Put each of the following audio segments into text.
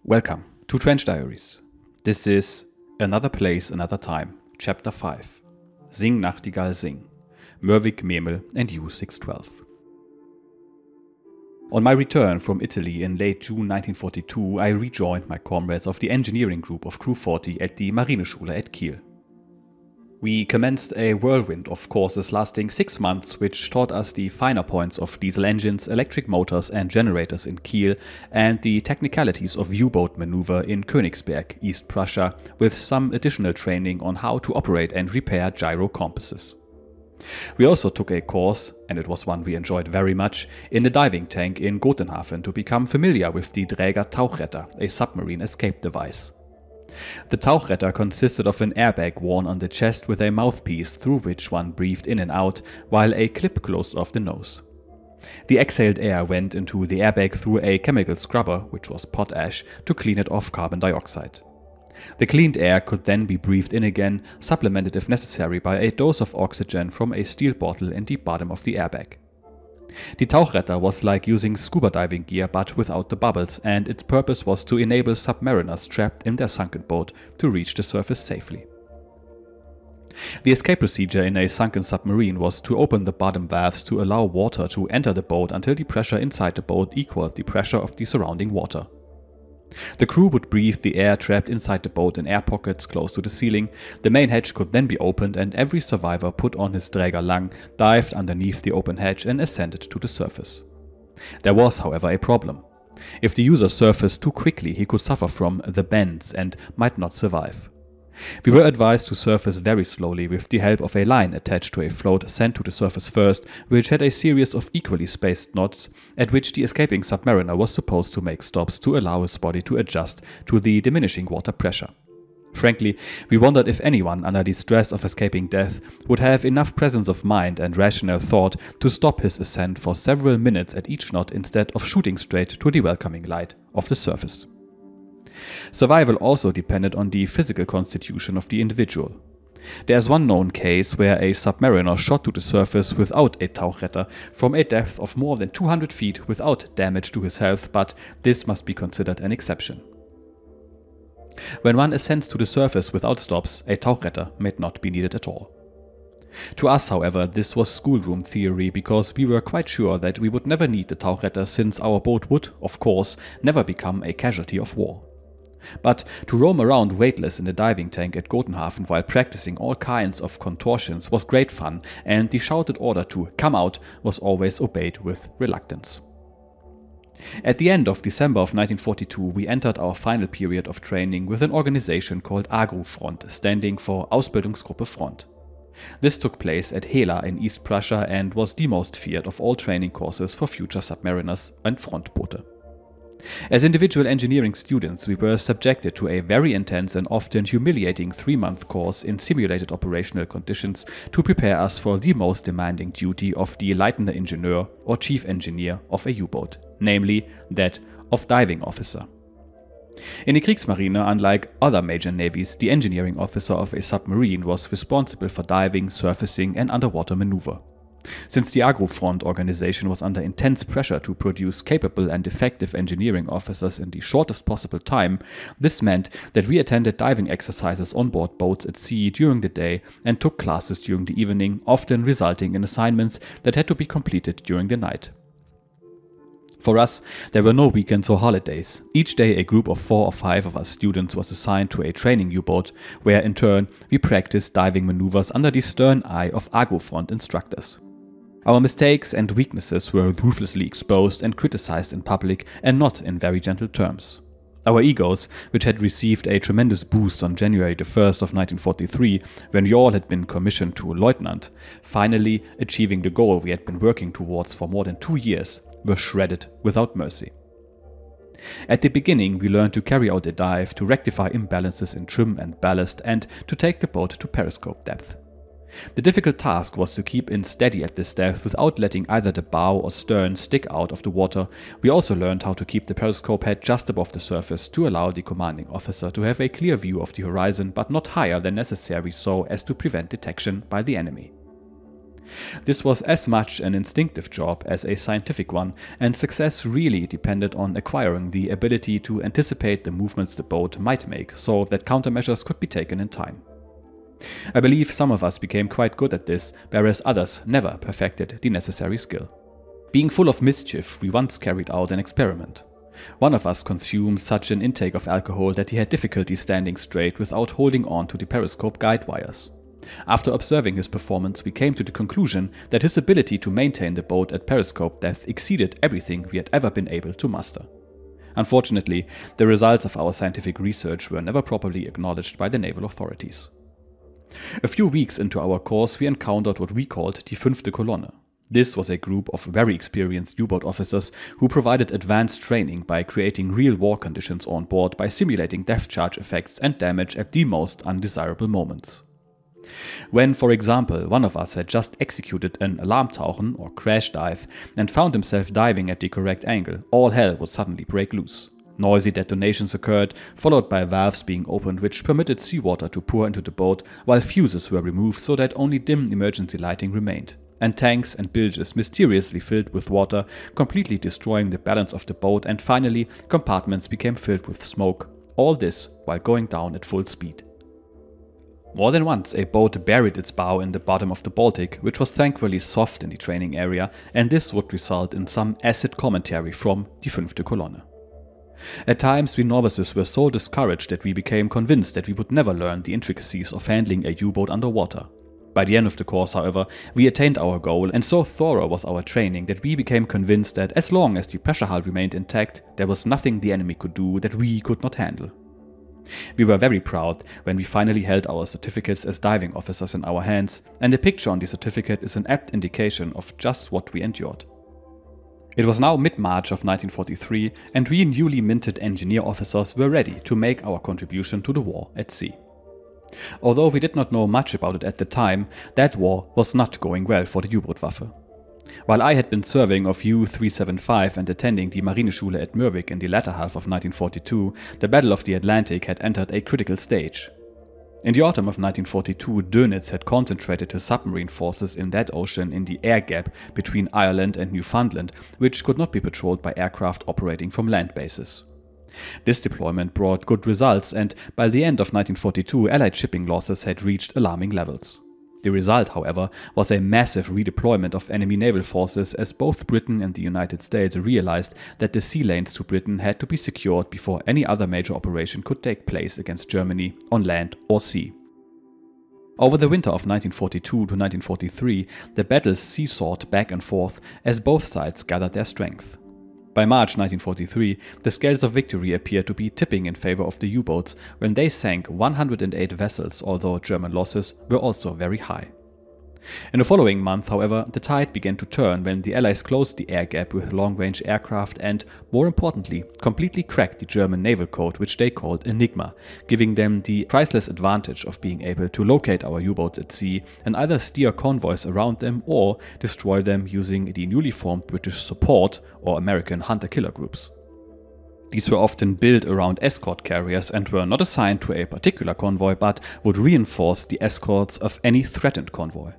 Welcome to Trench Diaries. This is Another Place, Another Time, Chapter 5. Sing Nachtigall Sing. Mervik, Memel and U-612. On my return from Italy in late June 1942, I rejoined my comrades of the engineering group of Crew 40 at the Marineschule at Kiel. We commenced a whirlwind of courses lasting 6 months, which taught us the finer points of diesel engines, electric motors and generators in Kiel, and the technicalities of U-boat maneuver in Königsberg, East Prussia, with some additional training on how to operate and repair gyro compasses. We also took a course, and it was one we enjoyed very much, in the diving tank in Gotenhafen to become familiar with the Dräger Tauchretter, a submarine escape device. The Tauchretter consisted of an airbag worn on the chest with a mouthpiece through which one breathed in and out, while a clip closed off the nose. The exhaled air went into the airbag through a chemical scrubber, which was potash, to clean it off carbon dioxide. The cleaned air could then be breathed in again, supplemented if necessary by a dose of oxygen from a steel bottle in the bottom of the airbag. The Tauchretter was like using scuba diving gear but without the bubbles, and its purpose was to enable submariners trapped in their sunken boat to reach the surface safely. The escape procedure in a sunken submarine was to open the bottom valves to allow water to enter the boat until the pressure inside the boat equaled the pressure of the surrounding water. The crew would breathe the air trapped inside the boat in air pockets close to the ceiling. The main hatch could then be opened and every survivor put on his Dräger Lang, dived underneath the open hatch and ascended to the surface. There was, however, a problem. If the user surfaced too quickly, he could suffer from the bends and might not survive. We were advised to surface very slowly with the help of a line attached to a float sent to the surface first, which had a series of equally spaced knots at which the escaping submariner was supposed to make stops to allow his body to adjust to the diminishing water pressure. Frankly, we wondered if anyone under the stress of escaping death would have enough presence of mind and rational thought to stop his ascent for several minutes at each knot instead of shooting straight to the welcoming light of the surface. Survival also depended on the physical constitution of the individual. There is one known case where a submariner shot to the surface without a Tauchretter from a depth of more than 200 feet without damage to his health, but this must be considered an exception. When one ascends to the surface without stops, a Tauchretter may not be needed at all. To us, however, this was schoolroom theory because we were quite sure that we would never need the Tauchretter since our boat would, of course, never become a casualty of war. But to roam around weightless in the diving tank at Gotenhafen while practicing all kinds of contortions was great fun, and the shouted order to come out was always obeyed with reluctance. At the end of December of 1942, we entered our final period of training with an organization called AGRU Front, standing for Ausbildungsgruppe Front. This took place at Hela in East Prussia and was the most feared of all training courses for future submariners and Frontboote. As individual engineering students, we were subjected to a very intense and often humiliating 3-month course in simulated operational conditions to prepare us for the most demanding duty of the Leitender Ingenieur or Chief Engineer of a U-boat, namely that of diving officer. In the Kriegsmarine, unlike other major navies, the engineering officer of a submarine was responsible for diving, surfacing and underwater maneuver. Since the AGRU Front organization was under intense pressure to produce capable and effective engineering officers in the shortest possible time, this meant that we attended diving exercises on board boats at sea during the day and took classes during the evening, often resulting in assignments that had to be completed during the night. For us, there were no weekends or holidays. Each day a group of 4 or 5 of us students was assigned to a training U-boat, where in turn we practiced diving maneuvers under the stern eye of AGRU Front instructors. Our mistakes and weaknesses were ruthlessly exposed and criticized in public, and not in very gentle terms. Our egos, which had received a tremendous boost on January the 1st of 1943, when we all had been commissioned to lieutenant, finally achieving the goal we had been working towards for more than 2 years, were shredded without mercy. At the beginning, we learned to carry out a dive, to rectify imbalances in trim and ballast, and to take the boat to periscope depth. The difficult task was to keep in steady at this depth without letting either the bow or stern stick out of the water. We also learned how to keep the periscope head just above the surface to allow the commanding officer to have a clear view of the horizon, but not higher than necessary so as to prevent detection by the enemy. This was as much an instinctive job as a scientific one, and success really depended on acquiring the ability to anticipate the movements the boat might make, so that countermeasures could be taken in time. I believe some of us became quite good at this, whereas others never perfected the necessary skill. Being full of mischief, we once carried out an experiment. One of us consumed such an intake of alcohol that he had difficulty standing straight without holding on to the periscope guide wires. After observing his performance, we came to the conclusion that his ability to maintain the boat at periscope depth exceeded everything we had ever been able to muster. Unfortunately, the results of our scientific research were never properly acknowledged by the naval authorities. A few weeks into our course, we encountered what we called die fünfte Kolonne. This was a group of very experienced U-boat officers who provided advanced training by creating real war conditions on board by simulating depth charge effects and damage at the most undesirable moments. When, for example, one of us had just executed an Alarmtauchen or crash dive and found himself diving at the correct angle, all hell would suddenly break loose. Noisy detonations occurred, followed by valves being opened which permitted seawater to pour into the boat, while fuses were removed so that only dim emergency lighting remained, and tanks and bilges mysteriously filled with water, completely destroying the balance of the boat, and finally compartments became filled with smoke, all this while going down at full speed. More than once a boat buried its bow in the bottom of the Baltic, which was thankfully soft in the training area, and this would result in some acid commentary from die fünfte Kolonne. At times we novices were so discouraged that we became convinced that we would never learn the intricacies of handling a U-boat underwater. By the end of the course, however, we attained our goal, and so thorough was our training that we became convinced that as long as the pressure hull remained intact, there was nothing the enemy could do that we could not handle. We were very proud when we finally held our certificates as diving officers in our hands, and the picture on the certificate is an apt indication of just what we endured. It was now mid-March of 1943, and we newly minted engineer officers were ready to make our contribution to the war at sea. Although we did not know much about it at the time, that war was not going well for the U-Boot-Waffe. While I had been serving of U-375 and attending the Marineschule at Mürwik in the latter half of 1942, the Battle of the Atlantic had entered a critical stage. In the autumn of 1942, Dönitz had concentrated his submarine forces in that ocean in the air gap between Ireland and Newfoundland, which could not be patrolled by aircraft operating from land bases. This deployment brought good results, and by the end of 1942, Allied shipping losses had reached alarming levels. The result, however, was a massive redeployment of enemy naval forces, as both Britain and the United States realized that the sea lanes to Britain had to be secured before any other major operation could take place against Germany on land or sea. Over the winter of 1942 to 1943, the battles seesawed back and forth as both sides gathered their strength. By March 1943, the scales of victory appeared to be tipping in favor of the U-boats when they sank 108 vessels, although German losses were also very high. In the following month, however, the tide began to turn when the Allies closed the air gap with long-range aircraft and, more importantly, completely cracked the German naval code, which they called Enigma, giving them the priceless advantage of being able to locate our U-boats at sea and either steer convoys around them or destroy them using the newly formed British support or American hunter-killer groups. These were often built around escort carriers and were not assigned to a particular convoy but would reinforce the escorts of any threatened convoy.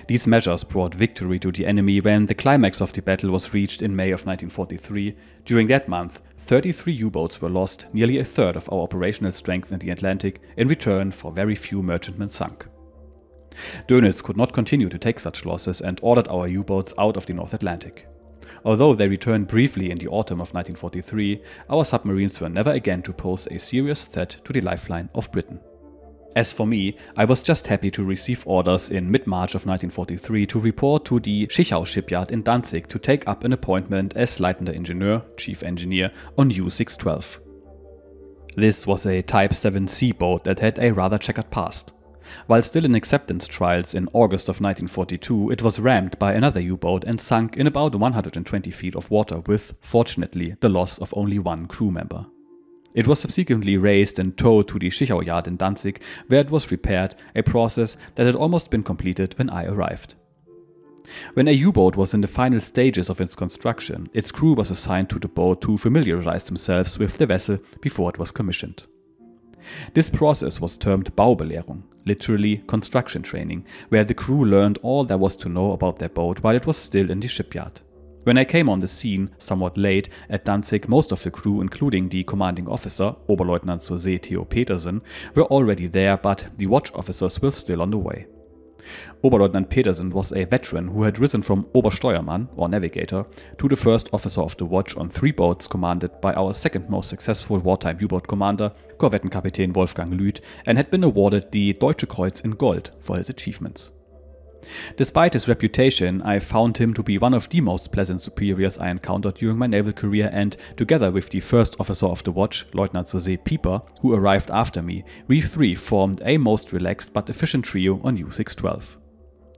These measures brought victory to the enemy when the climax of the battle was reached in May of 1943. During that month, 33 U-boats were lost, nearly a third of our operational strength in the Atlantic, in return for very few merchantmen sunk. Dönitz could not continue to take such losses and ordered our U-boats out of the North Atlantic. Although they returned briefly in the autumn of 1943, our submarines were never again to pose a serious threat to the lifeline of Britain. As for me, I was just happy to receive orders in mid-March of 1943 to report to the Schichau shipyard in Danzig to take up an appointment as Leitender Ingenieur, Chief Engineer, on U-612. This was a Type 7C boat that had a rather checkered past. While still in acceptance trials in August of 1942, it was rammed by another U-boat and sunk in about 120 feet of water with, fortunately, the loss of only one crew member. It was subsequently raised and towed to the Schichau yard in Danzig, where it was repaired, a process that had almost been completed when I arrived. When a U-boat was in the final stages of its construction, its crew was assigned to the boat to familiarize themselves with the vessel before it was commissioned. This process was termed Baubelehrung, literally construction training, where the crew learned all there was to know about their boat while it was still in the shipyard. When I came on the scene, somewhat late, at Danzig, most of the crew, including the commanding officer, Oberleutnant zur See Theo Petersen, were already there, but the watch officers were still on the way. Oberleutnant Petersen was a veteran who had risen from Obersteuermann, or navigator, to the first officer of the watch on 3 boats commanded by our second most successful wartime U-boat commander, Korvettenkapitän Wolfgang Lüth, and had been awarded the Deutsche Kreuz in Gold for his achievements. Despite his reputation, I found him to be one of the most pleasant superiors I encountered during my naval career, and together with the first officer of the watch, Lieutenant zur See Pieper, who arrived after me, we 3 formed a most relaxed but efficient trio on U-612.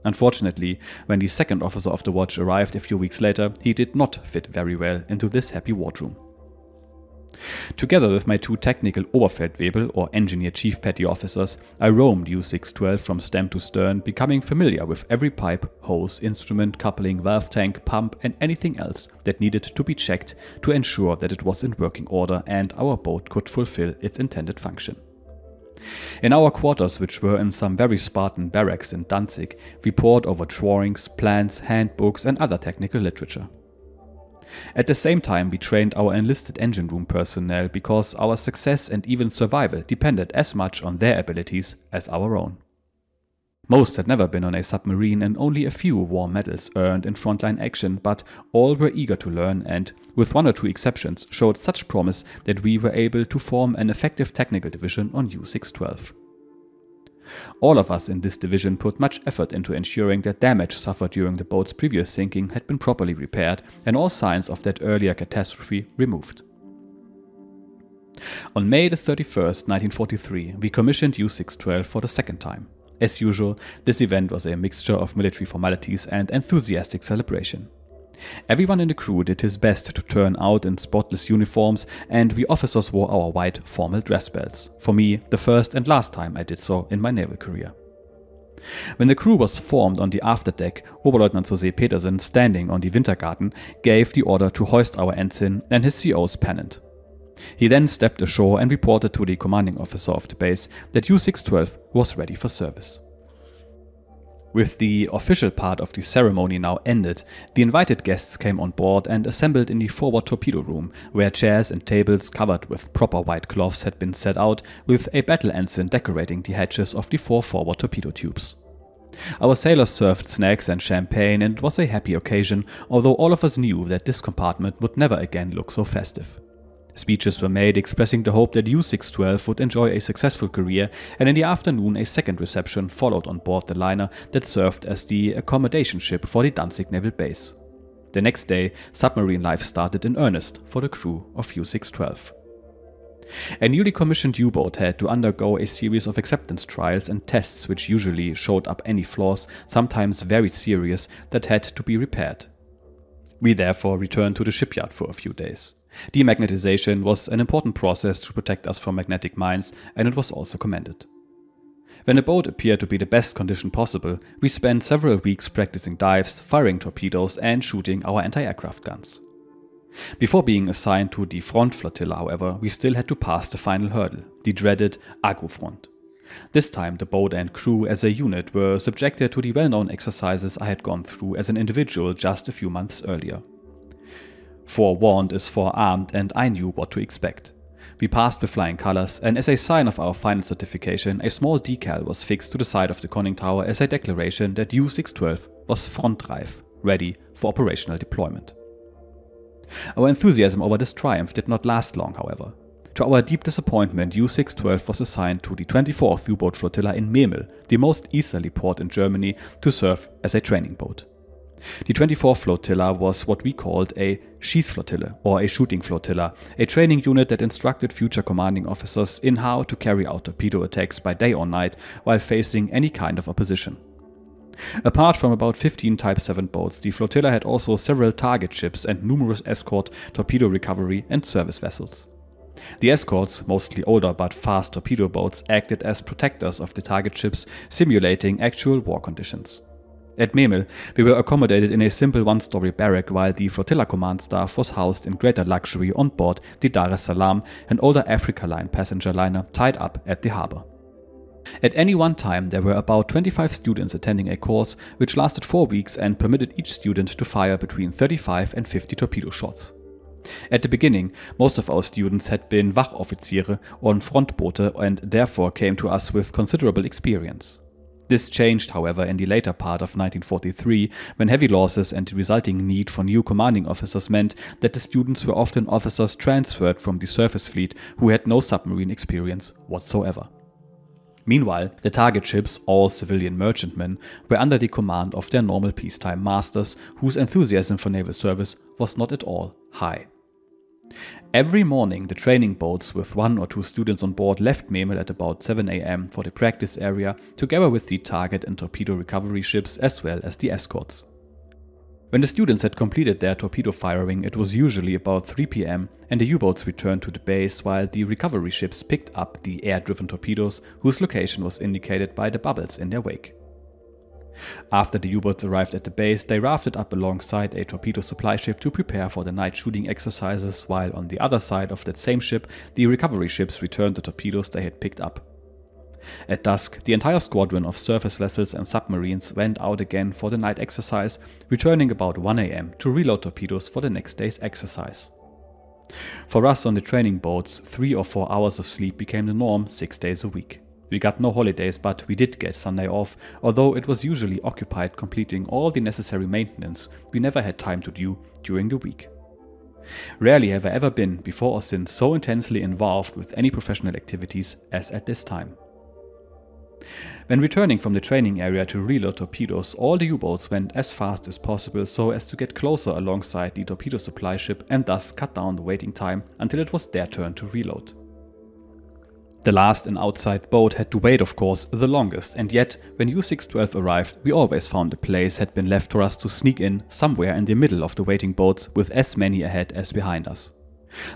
Unfortunately, when the second officer of the watch arrived a few weeks later, he did not fit very well into this happy wardroom. Together with my 2 technical Oberfeldwebel or engineer chief petty officers, I roamed U-612 from stem to stern, becoming familiar with every pipe, hose, instrument, coupling, valve tank, pump and anything else that needed to be checked to ensure that it was in working order and our boat could fulfill its intended function. In our quarters, which were in some very Spartan barracks in Danzig, we pored over drawings, plans, handbooks and other technical literature. At the same time, we trained our enlisted engine room personnel because our success and even survival depended as much on their abilities as our own. Most had never been on a submarine and only a few wore medals earned in frontline action, but all were eager to learn and, with 1 or 2 exceptions, showed such promise that we were able to form an effective technical division on U-612. All of us in this division put much effort into ensuring that damage suffered during the boat's previous sinking had been properly repaired and all signs of that earlier catastrophe removed. On May 31st, 1943, we commissioned U-612 for the second time. As usual, this event was a mixture of military formalities and enthusiastic celebration. Everyone in the crew did his best to turn out in spotless uniforms, and we officers wore our white formal dress belts. For me, the first and last time I did so in my naval career. When the crew was formed on the afterdeck, Oberleutnant zur See Petersen, standing on the Wintergarten, gave the order to hoist our ensign and his CO's pennant. He then stepped ashore and reported to the commanding officer of the base that U-612 was ready for service. With the official part of the ceremony now ended, the invited guests came on board and assembled in the forward torpedo room, where chairs and tables covered with proper white cloths had been set out, with a battle ensign decorating the hatches of the 4 forward torpedo tubes. Our sailors served snacks and champagne, and it was a happy occasion, although all of us knew that this compartment would never again look so festive. Speeches were made expressing the hope that U-612 would enjoy a successful career, and in the afternoon a second reception followed on board the liner that served as the accommodation ship for the Danzig naval base. The next day, submarine life started in earnest for the crew of U-612. A newly commissioned U-boat had to undergo a series of acceptance trials and tests which usually showed up any flaws, sometimes very serious, that had to be repaired. We therefore returned to the shipyard for a few days. Demagnetization was an important process to protect us from magnetic mines, and it was also commended. When the boat appeared to be the best condition possible, we spent several weeks practicing dives, firing torpedoes and shooting our anti-aircraft guns. Before being assigned to the front flotilla, however, we still had to pass the final hurdle, the dreaded AGRU front. This time the boat and crew as a unit were subjected to the well-known exercises I had gone through as an individual just a few months earlier. Forewarned is forearmed, and I knew what to expect. We passed with flying colors, and as a sign of our final certification, a small decal was fixed to the side of the conning tower as a declaration that U-612 was frontreif, ready for operational deployment. Our enthusiasm over this triumph did not last long, however. To our deep disappointment, U-612 was assigned to the 24th U-boat flotilla in Memel, the most easterly port in Germany, to serve as a training boat. The 24th flotilla was what we called a Schießflottille, or a shooting flotilla, a training unit that instructed future commanding officers in how to carry out torpedo attacks by day or night while facing any kind of opposition. Apart from about 15 Type 7 boats, the flotilla had also several target ships and numerous escort, torpedo recovery and service vessels. The escorts, mostly older but fast torpedo boats, acted as protectors of the target ships, simulating actual war conditions. At Memel, we were accommodated in a simple one-story barrack while the flotilla command staff was housed in greater luxury on board the Dar es Salaam, an older Africa Line passenger liner tied up at the harbour. At any one time, there were about 25 students attending a course which lasted 4 weeks and permitted each student to fire between 35 and 50 torpedo shots. At the beginning, most of our students had been Wachoffiziere on Frontboote and therefore came to us with considerable experience. This changed, however, in the later part of 1943, when heavy losses and the resulting need for new commanding officers meant that the students were often officers transferred from the surface fleet who had no submarine experience whatsoever. Meanwhile, the target ships, all civilian merchantmen, were under the command of their normal peacetime masters, whose enthusiasm for naval service was not at all high. Every morning, the training boats with 1 or 2 students on board left Memel at about 7 AM for the practice area, together with the target and torpedo recovery ships as well as the escorts. When the students had completed their torpedo firing, it was usually about 3 PM and the U-boats returned to the base while the recovery ships picked up the air-driven torpedoes whose location was indicated by the bubbles in their wake. After the U-boats arrived at the base, they rafted up alongside a torpedo supply ship to prepare for the night shooting exercises, while on the other side of that same ship, the recovery ships returned the torpedoes they had picked up. At dusk, the entire squadron of surface vessels and submarines went out again for the night exercise, returning about 1 AM to reload torpedoes for the next day's exercise. For us on the training boats, 3 or 4 hours of sleep became the norm 6 days a week. We got no holidays, but we did get Sunday off, although it was usually occupied completing all the necessary maintenance we never had time to do during the week. Rarely have I ever been, before or since, so intensely involved with any professional activities as at this time. When returning from the training area to reload torpedoes, all the U-boats went as fast as possible so as to get closer alongside the torpedo supply ship and thus cut down the waiting time until it was their turn to reload. The last and outside boat had to wait, of course, the longest, and yet, when U-612 arrived, we always found a place had been left for us to sneak in somewhere in the middle of the waiting boats with as many ahead as behind us.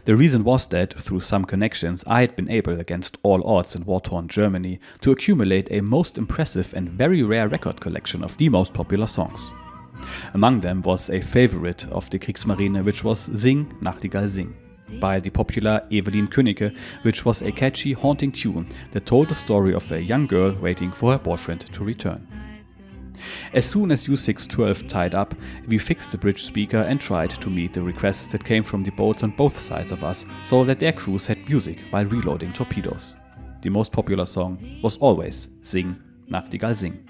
The reason was that, through some connections, I had been able, against all odds in war-torn Germany, to accumulate a most impressive and very rare record collection of the most popular songs. Among them was a favorite of the Kriegsmarine, which was Sing, Nachtigall, Sing, by the popular Evelyn Könnecke, which was a catchy, haunting tune that told the story of a young girl waiting for her boyfriend to return. As soon as U-612 tied up, we fixed the bridge speaker and tried to meet the requests that came from the boats on both sides of us, so that their crews had music while reloading torpedoes. The most popular song was always Sing, Nachtigall, Sing.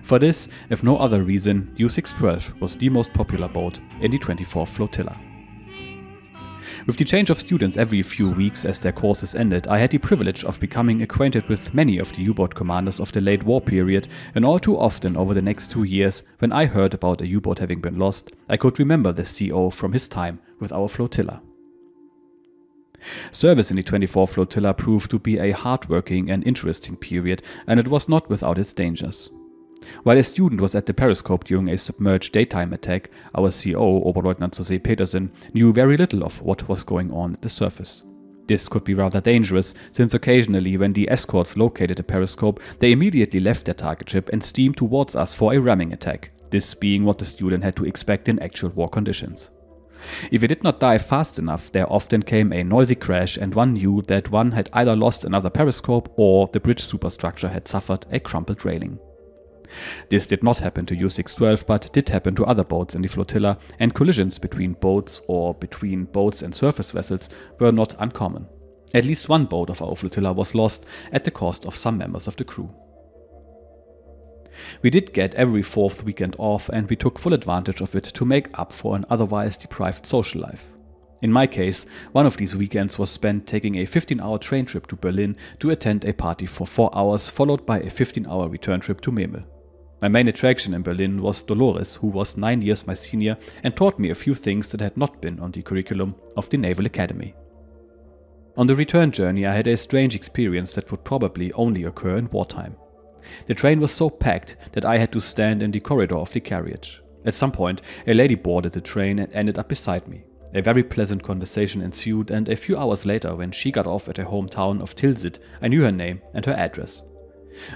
For this, if no other reason, U-612 was the most popular boat in the 24th Flotilla. With the change of students every few weeks as their courses ended, I had the privilege of becoming acquainted with many of the U-boat commanders of the late war period, and all too often over the next 2 years, when I heard about a U-boat having been lost, I could remember the CO from his time with our flotilla. Service in the 24th Flotilla proved to be a hard-working and interesting period, and it was not without its dangers. While a student was at the periscope during a submerged daytime attack, our CO, Oberleutnant Jose Petersen, knew very little of what was going on at the surface. This could be rather dangerous, since occasionally when the escorts located the periscope, they immediately left their target ship and steamed towards us for a ramming attack, this being what the student had to expect in actual war conditions. If he did not dive fast enough, there often came a noisy crash and one knew that one had either lost another periscope or the bridge superstructure had suffered a crumpled railing. This did not happen to U-612, but did happen to other boats in the flotilla, and collisions between boats or between boats and surface vessels were not uncommon. At least one boat of our flotilla was lost at the cost of some members of the crew. We did get every 4th weekend off, and we took full advantage of it to make up for an otherwise deprived social life. In my case, one of these weekends was spent taking a 15-hour train trip to Berlin to attend a party for 4 hours, followed by a 15-hour return trip to Memel. My main attraction in Berlin was Dolores, who was 9 years my senior and taught me a few things that had not been on the curriculum of the Naval Academy. On the return journey, I had a strange experience that would probably only occur in wartime. The train was so packed that I had to stand in the corridor of the carriage. At some point, a lady boarded the train and ended up beside me. A very pleasant conversation ensued, and a few hours later, when she got off at her hometown of Tilsit, I knew her name and her address.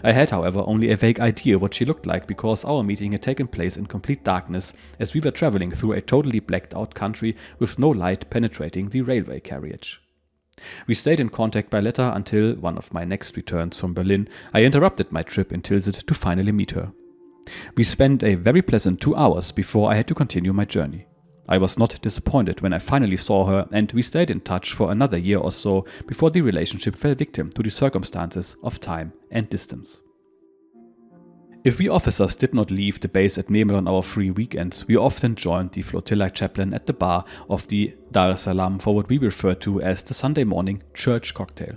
I had, however, only a vague idea what she looked like because our meeting had taken place in complete darkness as we were traveling through a totally blacked out country with no light penetrating the railway carriage. We stayed in contact by letter until, one of my next returns from Berlin, I interrupted my trip in Tilsit to finally meet her. We spent a very pleasant 2 hours before I had to continue my journey. I was not disappointed when I finally saw her, and we stayed in touch for another year or so before the relationship fell victim to the circumstances of time and distance. If we officers did not leave the base at Memel on our free weekends, we often joined the flotilla chaplain at the bar of the Dar es Salaam for what we refer to as the Sunday morning church cocktail.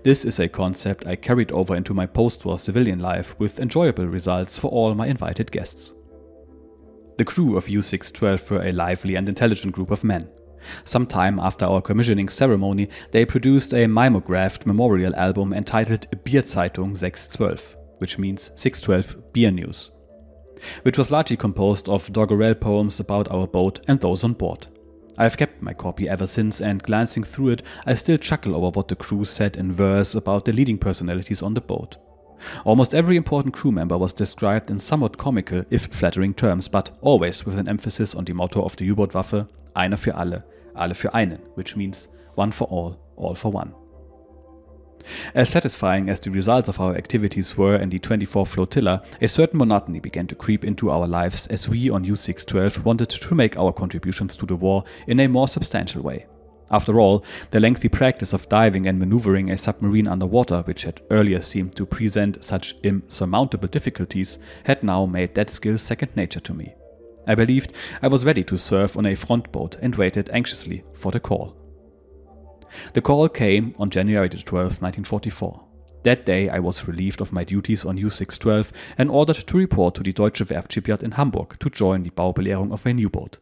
This is a concept I carried over into my post-war civilian life with enjoyable results for all my invited guests. The crew of U-612 were a lively and intelligent group of men. Sometime after our commissioning ceremony, they produced a mimographed memorial album entitled Bierzeitung 612, which means 612 Beer News, which was largely composed of doggerel poems about our boat and those on board. I have kept my copy ever since, and glancing through it, I still chuckle over what the crew said in verse about the leading personalities on the boat. Almost every important crew member was described in somewhat comical, if flattering terms, but always with an emphasis on the motto of the U-Boot-Waffe, einer für alle für einen, which means one for all for one. As satisfying as the results of our activities were in the 24th Flotilla, a certain monotony began to creep into our lives as we on U-612 wanted to make our contributions to the war in a more substantial way. After all, the lengthy practice of diving and maneuvering a submarine underwater, which had earlier seemed to present such insurmountable difficulties, had now made that skill second nature to me. I believed I was ready to serve on a front boat and waited anxiously for the call. The call came on January 12, 1944. That day I was relieved of my duties on U-612 and ordered to report to the Deutsche Werft shipyard in Hamburg to join the Baubelehrung of a new boat.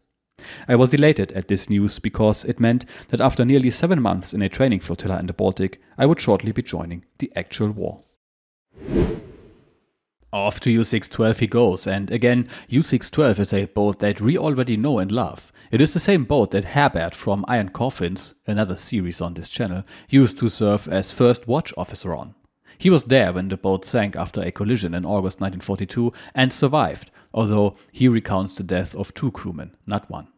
I was elated at this news because it meant that after nearly 7 months in a training flotilla in the Baltic, I would shortly be joining the actual war. Off to U-612 he goes, and again, U-612 is a boat that we already know and love. It is the same boat that Herbert from Iron Coffins, another series on this channel, used to serve as first watch officer on. He was there when the boat sank after a collision in August 1942 and survived, although he recounts the death of 2 crewmen, not 1.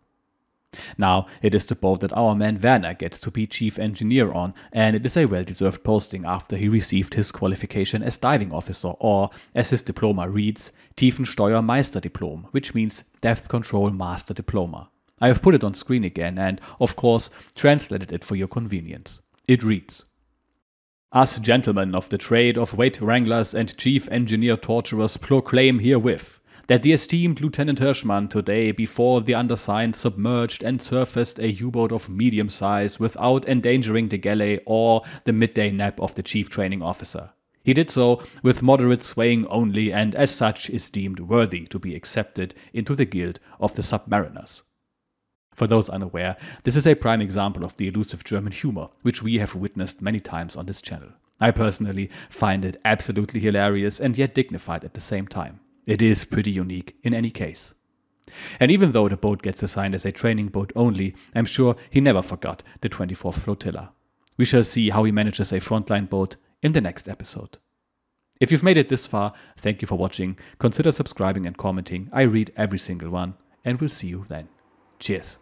Now, it is the boat that our man Werner gets to be chief engineer on, and it is a well-deserved posting after he received his qualification as diving officer, or, as his diploma reads, Tiefensteuermeisterdiplom, which means Depth Control Master Diploma. I have put it on screen again and, of course, translated it for your convenience. It reads: Us gentlemen of the trade of weight wranglers and chief engineer torturers proclaim herewith that the esteemed Lieutenant Hirschmann today before the undersigned submerged and surfaced a U-boat of medium size without endangering the galley or the midday nap of the chief training officer. He did so with moderate swaying only, and as such is deemed worthy to be accepted into the guild of the submariners. For those unaware, this is a prime example of the elusive German humor, which we have witnessed many times on this channel. I personally find it absolutely hilarious and yet dignified at the same time. It is pretty unique in any case. And even though the boat gets assigned as a training boat only, I'm sure he never forgot the 24th Flotilla. We shall see how he manages a frontline boat in the next episode. If you've made it this far, thank you for watching. Consider subscribing and commenting. I read every single one, and we'll see you then. Cheers.